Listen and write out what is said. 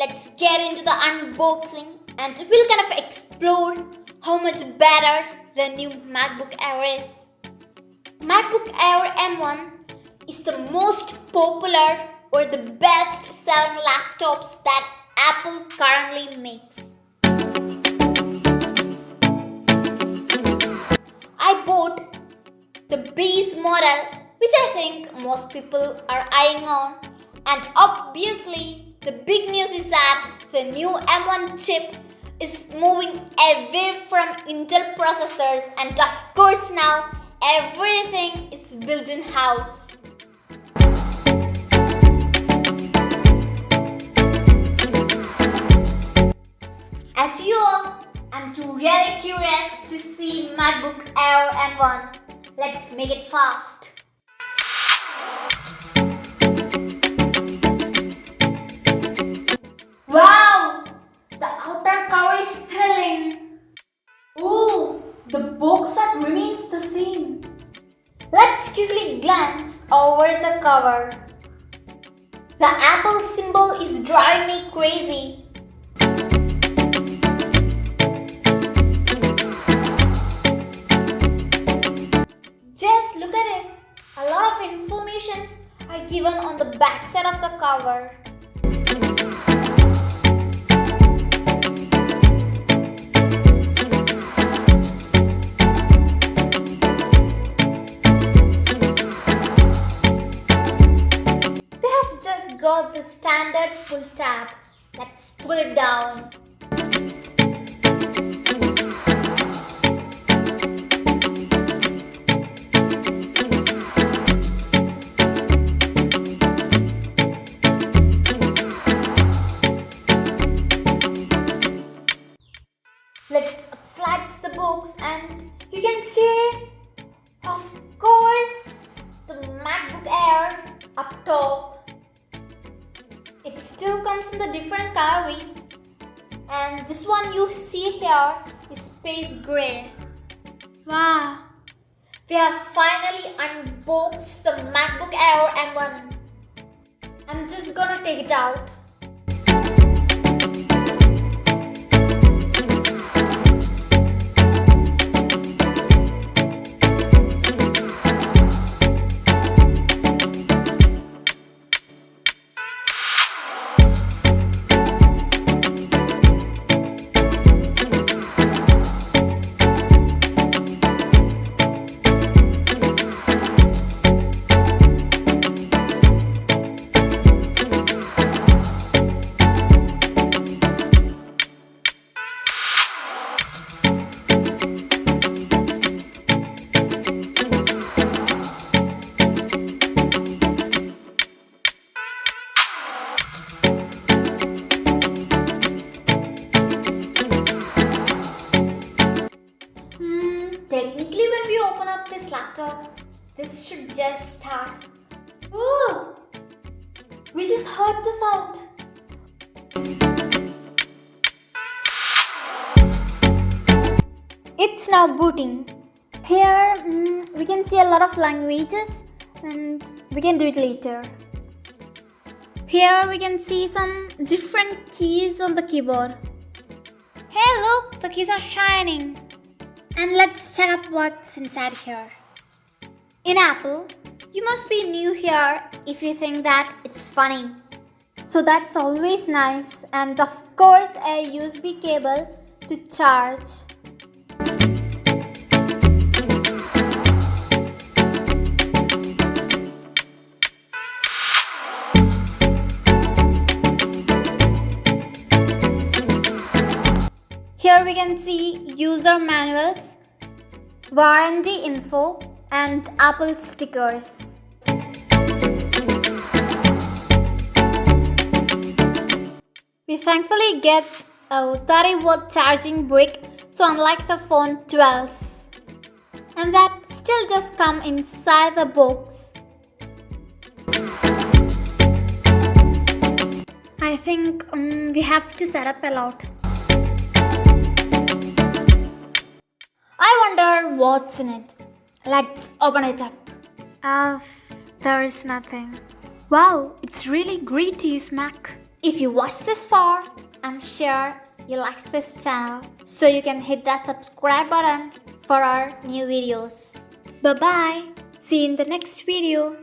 let's get into the unboxing and we'll kind of explore how much better the new MacBook Air is. MacBook Air M1 is the most popular or the best selling laptops that Apple currently makes. I bought the base model, which I think most people are eyeing on, and obviously the big news is that the new M1 chip is moving away from Intel processors, and of course now everything is built in house. As you all, I'm too really curious to see MacBook Air M1. Let's make it fast. Wow! The outer cover is thrilling. Ooh, the box art remains the same. Let's quickly glance over the cover. The Apple symbol is driving me crazy. Just look at it. A lot of informations are given on the back side of the cover. We have just got the standard pull tab. Let's pull it down. Let's slide the box and you can see, of course, the MacBook Air up top. It still comes in the different colorways, and this one you see here is space gray. Wow! We have finally unboxed the MacBook Air M1. I'm just gonna take it out. Technically, when we open up this laptop, this should just start. Ooh! We just heard the sound. It's now booting. Here we can see a lot of languages and we can do it later. Here we can see some different keys on the keyboard. Hey look, the keys are shining. And let's check out what's inside here. In Apple, you must be new here if you think that it's funny. So that's always nice, and of course a USB cable to charge. Here we can see user manuals, warranty info, and Apple stickers. We thankfully get a 30-watt charging brick, so unlike the phone 12s. And that still just come inside the box. I think we have to set up a lot. I wonder what's in it. Let's open it up. There is nothing. Wow, it's really great to use Mac. If you watched this far, I'm sure you like this channel, so you can hit that subscribe button for our new videos. Bye bye. See you in the next video.